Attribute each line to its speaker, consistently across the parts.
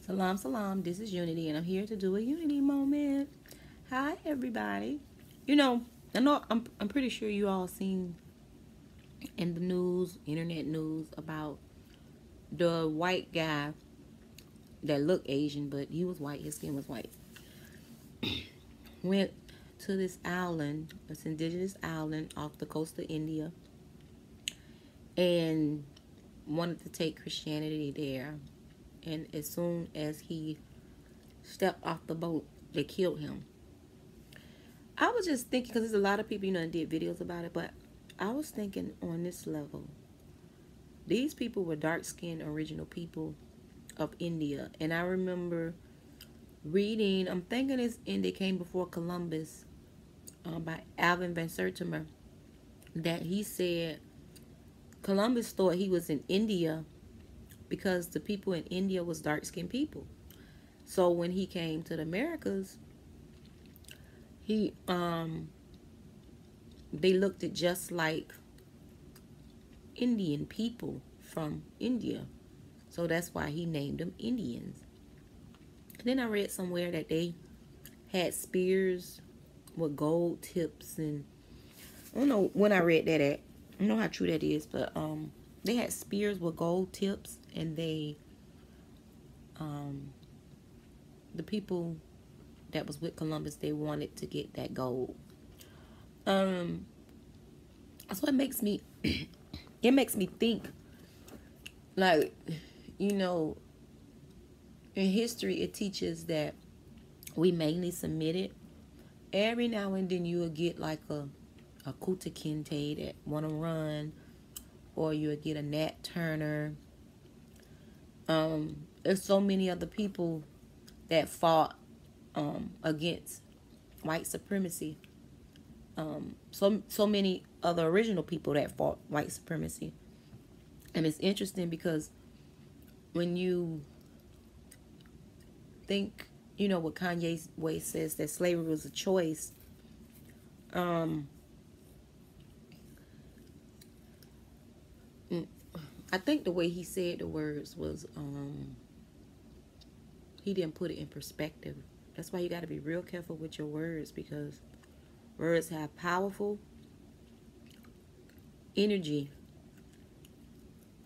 Speaker 1: Salam, salam. This is Unity, and I'm here to do a Unity moment. Hi, everybody. I'm pretty sure you all seen in the news, internet news, about the white guy that looked Asian, but he was white. His skin was white. Went to this island, this indigenous island off the coast of India, and wanted to take Christianity there. And as soon as he stepped off the boat, they killed him. I was just thinking, because there's a lot of people, that did videos about it, but I was thinking on this level, these people were dark-skinned original people of India. And I remember reading, I'm thinking this India came before Columbus, by Alvin Van Sertimer, that he said Columbus thought he was in India because the people in India was dark-skinned people. So when he came to the Americas, they looked at just like Indian people from India. So that's why he named them Indians. And then I read somewhere that they had spears with gold tips, and I don't know when I read that at. I don't know how true that is, but they had spears with gold tips, and they the people that was with Columbus, they wanted to get that gold. So it makes me think, like, in history it teaches that we mainly submitted. Every now and then you will get like a Kuta Kinte that want to run, or you'll get a Nat Turner. There's so many other people that fought against white supremacy. So many other original people that fought white supremacy. And it's interesting because when you think, what Kanye West says, that slavery was a choice, I think the way he said the words was, he didn't put it in perspective. That's why you got to be real careful with your words, because words have powerful energy.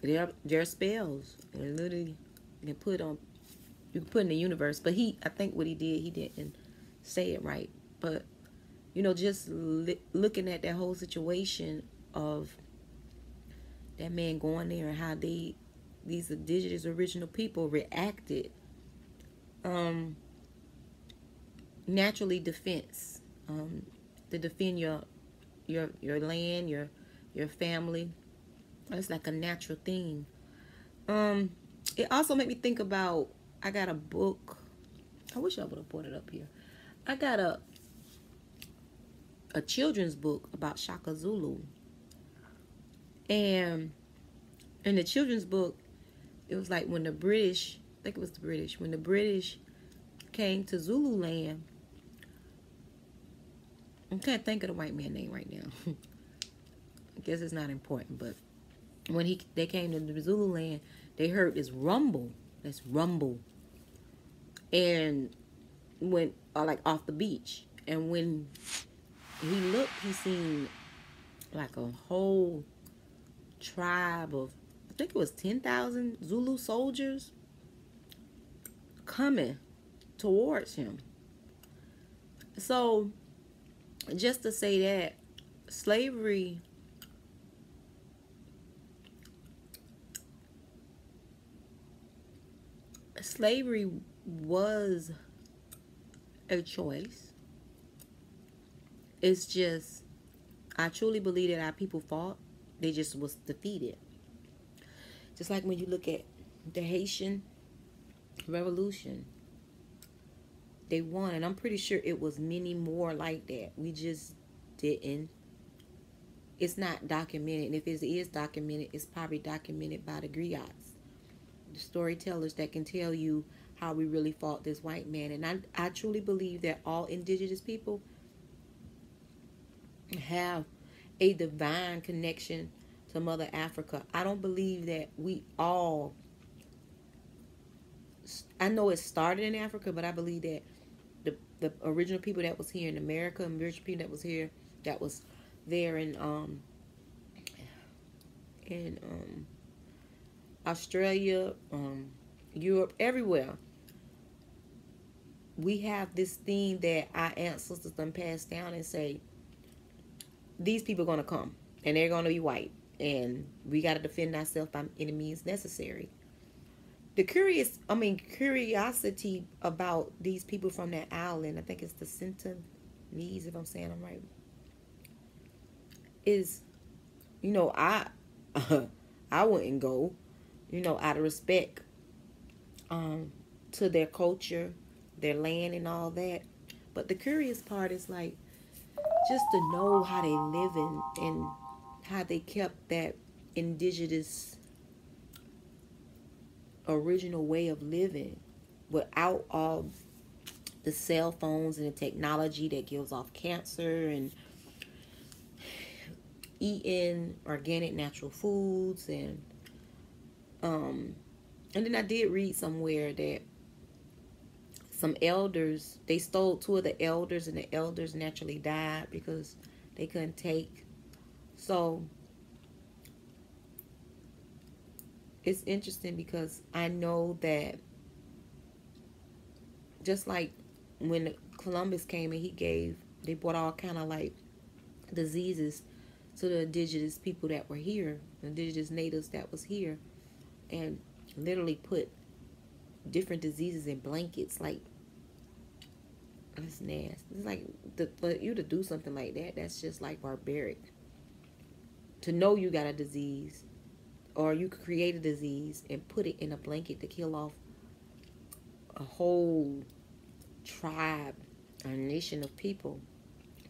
Speaker 1: They're spells. They're literally, you can put in the universe. But I think what he did, he didn't say it right. But just looking at that whole situation of that man going there and how these indigenous original people reacted, naturally defense, to defend your land, your family. It's like a natural thing. It also made me think about, I got a book. I wish I would have brought it up here. I got a children's book about Shaka Zulu. And in the children's book, it was like when the British, I think it was the British, when the British came to Zululand. I can't think of the white man's name right now. I guess it's not important, but when they came to the Zululand, they heard this rumble, and went like off the beach. And when he looked, he seen like a whole tribe of, I think it was 10,000 Zulu soldiers coming towards him. So just to say that slavery was a choice. It's just, I truly believe that our people fought. They just was defeated. Just like when you look at the Haitian Revolution, they won, and I'm pretty sure it was many more like that. We just didn't. It's not documented, and if it is documented, it's probably documented by the griots, the storytellers that can tell you how we really fought this white man. And I truly believe that all indigenous people have a divine connection to Mother Africa. I don't believe that we all I know it started in Africa, but I believe that the original people that was here in America, and original people that was here, that was there in Australia, Europe, everywhere. We have this thing that our ancestors done passed down and say, these people are gonna come and they're gonna be white, and we gotta defend ourselves by any means necessary. The curiosity about these people from that island, I think it's the Sentinelese, if I'm saying them right, is, I I wouldn't go, out of respect to their culture, their land, and all that. But the curious part is like just to know how they live and how they kept that indigenous original way of living without all the cell phones and the technology that gives off cancer, and eating organic natural foods. And then I did read somewhere that some elders, they stole two of the elders, and the elders naturally died because they couldn't take. So it's interesting because I know that just like when Columbus came and they brought all kind of like diseases to the indigenous people that were here, the indigenous natives that was here, and literally put different diseases in blankets. Like, that's nasty. It's like, for you to do something like that, that's just like barbaric. To know you got a disease, or you could create a disease and put it in a blanket to kill off a whole tribe, a nation of people,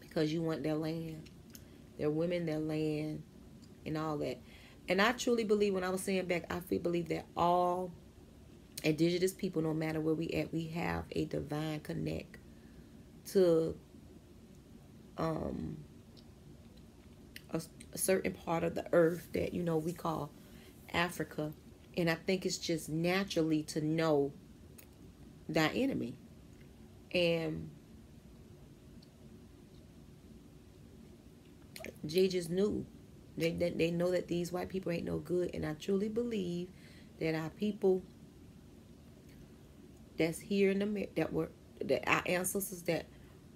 Speaker 1: because you want their land, their women, their land, and all that. And I truly believe, when I was saying back, I believe that all indigenous people, no matter where we at, we have a divine connect to a certain part of the earth that we call Africa. And I think it's just naturally to know thy enemy. And Jay just knew. They know that these white people ain't no good. And I truly believe that our people that's here in that our ancestors that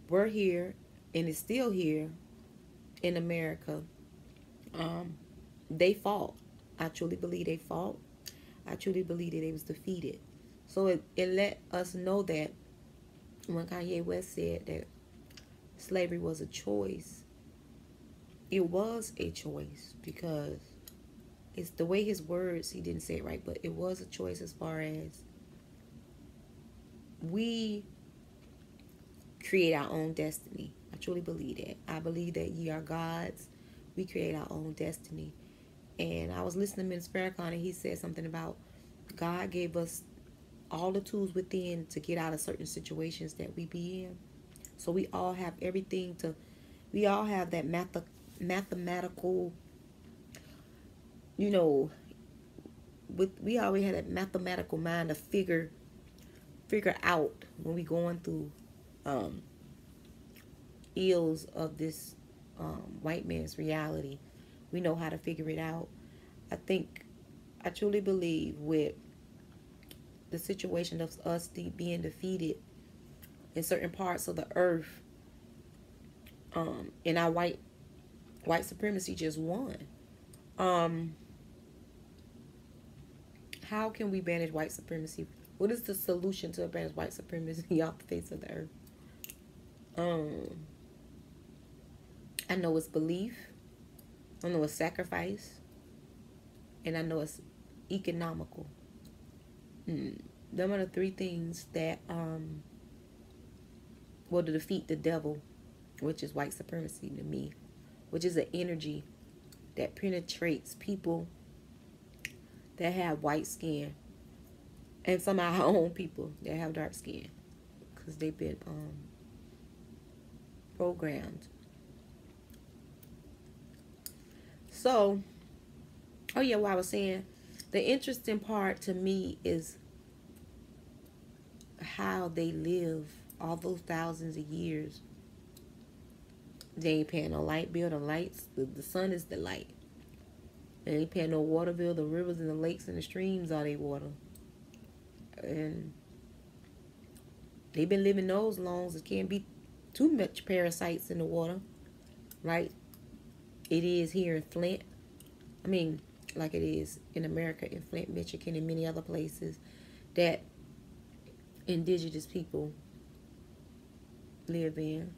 Speaker 1: were here and is still here in America, they fought. I truly believe they fought. I truly believe that they was defeated. So it let us know that when Kanye West said that slavery was a choice, it was a choice, because it's the way his words, he didn't say it right, but it was a choice as far as we create our own destiny. I truly believe that. I believe that ye are gods. We create our own destiny. And I was listening to Minister Farrakhan, and he said something about God gave us all the tools within to get out of certain situations that we be in. So we all have everything we all have that mathematical, we always had that mathematical mind to figure out when we going through ills of this white man's reality. We know how to figure it out. I truly believe with the situation of us being defeated in certain parts of the earth, and our white supremacy just won. How can we banish white supremacy? What is the solution to banish white supremacy off the face of the earth? I know it's belief. I know it's sacrifice. And I know it's economical. Them are the three things that will defeat the devil, which is white supremacy to me, which is an energy that penetrates people that have white skin, and some of our own people that have dark skin, because they've been programmed. So, what I was saying, the interesting part to me is how they live all those thousands of years. They ain't paying no light bill. The lights, the sun is the light. They ain't paying no water bill. The rivers and the lakes and the streams are their water. And they've been living those long. It can't be too much parasites in the water, right? It is here in Flint. I mean, like it is in America, in Flint, Michigan, and many other places that indigenous people live in.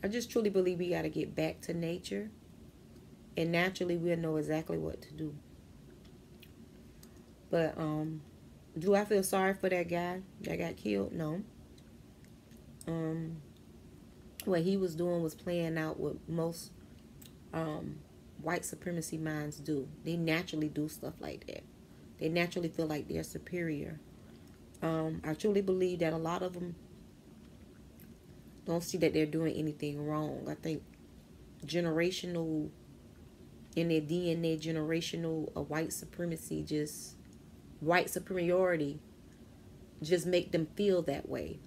Speaker 1: I just truly believe we got to get back to nature, and naturally we'll know exactly what to do. But do I feel sorry for that guy that got killed? No. What he was doing was playing out what most white supremacy minds do. They naturally do stuff like that. They naturally feel like they're superior. I truly believe that a lot of them don't see that they're doing anything wrong. I think generational, in their DNA, generational white supremacy, just white superiority, just make them feel that way.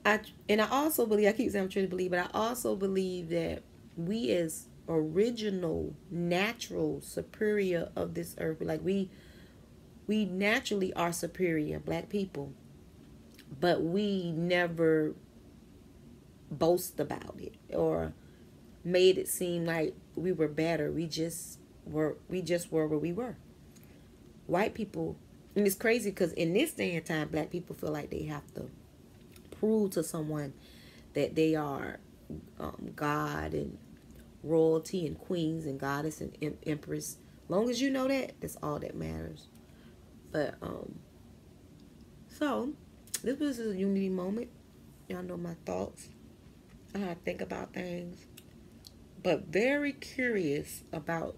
Speaker 1: I also believe, I keep saying I'm trying to believe, but I also believe that we as original, natural, superior of this earth, like we naturally are superior, black people, but we never boast about it or made it seem like we were better. We just were where we were. White people, and it's crazy because in this day and time, black people feel like they have to prove to someone that they are God and royalty and queens and goddess and empress. Long as you know that, that's all that matters. But so this was a unity moment. Y'all know my thoughts, how I think about things, but very curious about.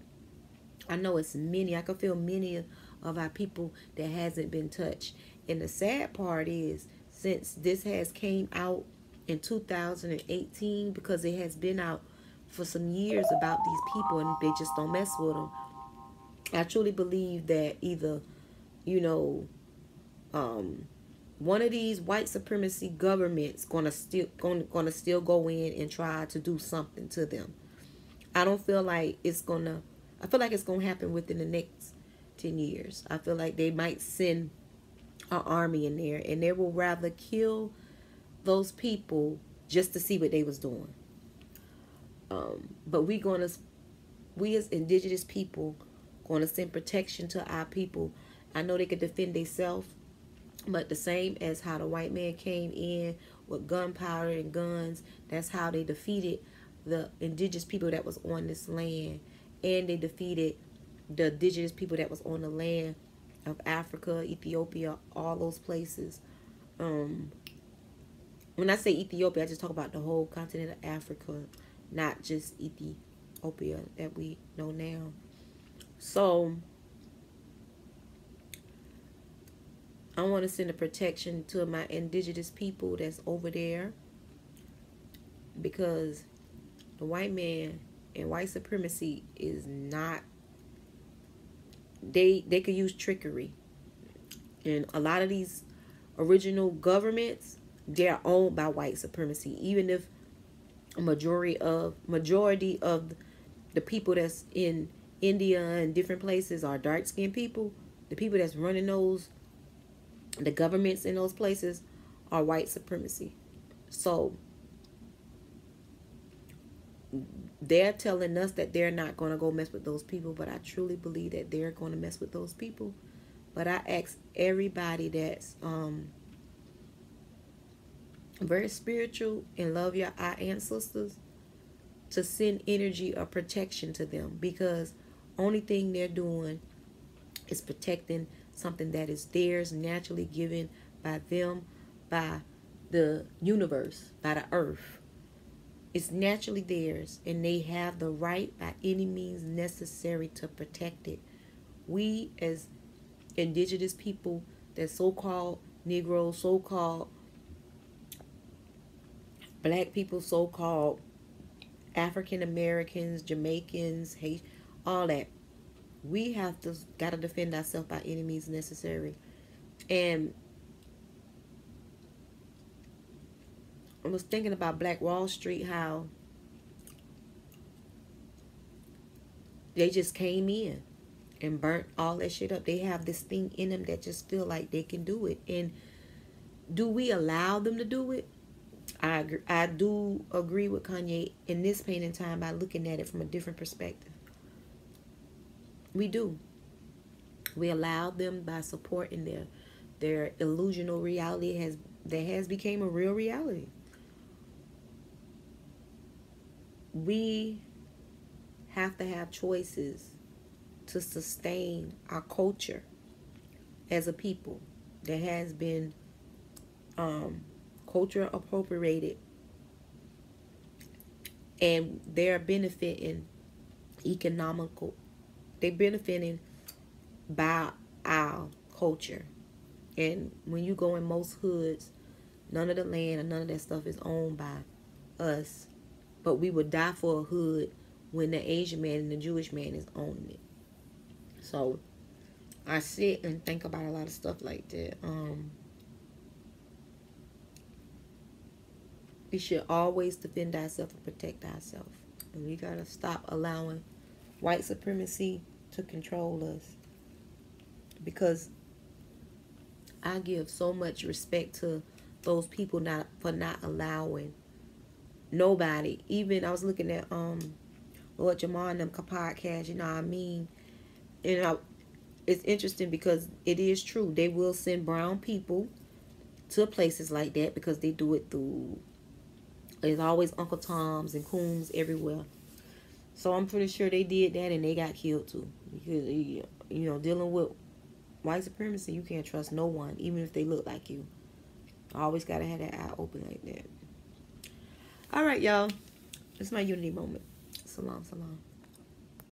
Speaker 1: I know it's many. I can feel many of our people that hasn't been touched. And the sad part is, since this has came out in 2018, because it has been out for some years about these people and they just don't mess with them. I truly believe that either, one of these white supremacy governments gonna still go in and try to do something to them. I don't feel like it's gonna. I feel like it's gonna happen within the next 10 years. I feel like they might send an army in there, and they will rather kill those people just to see what they was doing. But we as indigenous people gonna send protection to our people. I know they could defend themselves, but the same as how the white man came in with gunpowder and guns, that's how they defeated the indigenous people that was on this land, and they defeated the indigenous people that was on the land of Africa, Ethiopia, all those places. When I say Ethiopia, I just talk about the whole continent of Africa, not just Ethiopia that we know now. So I want to send a protection to my indigenous people that's over there, because the white man and white supremacy is not, they could use trickery. And a lot of these original governments, they're owned by white supremacy. Even if a majority of the people that's in India and different places are dark-skinned people, the people that's running the governments in those places are white supremacy. So they're telling us that they're not going to go mess with those people, but I truly believe that they're going to mess with those people. But I ask everybody that's very spiritual and love our ancestors to send energy of protection to them, because only thing they're doing is protecting something that is theirs, naturally given by them, by the universe, by the earth. It's naturally theirs, and they have the right by any means necessary to protect it. We as indigenous people, that so-called Negroes, so-called black people, so-called African Americans, Jamaicans, Haitians, all that, We have to gotta defend ourselves by any means necessary. And I was thinking about Black Wall Street, how they just came in and burnt all that shit up. They have this thing in them that just feel like they can do it. And do we allow them to do it? I do agree with Kanye in this point in time by looking at it from a different perspective. We do. We allow them by supporting their illusional reality has became a real reality. We have to have choices to sustain our culture as a people that has been culture appropriated, and they're benefiting economical. They're benefiting by our culture. And when you go in most hoods, none of the land and none of that stuff is owned by us. But we would die for a hood when the Asian man and the Jewish man is owning it. So I sit and think about a lot of stuff like that. We should always defend ourselves and protect ourselves. And we gotta stop allowing white supremacy to control us. Because I give so much respect to those people for not allowing nobody. Even I was looking at Lord Jamar and them podcast, you know what I mean? And it's interesting because it is true. They will send brown people to places like that because they do it through, there's always Uncle Toms and Coons everywhere. So I'm pretty sure they did that and they got killed too. Because, you know, dealing with white supremacy, you can't trust no one, even if they look like you. Always gotta have that eye open like that. All right, y'all. It's my unity moment. Salam, salam.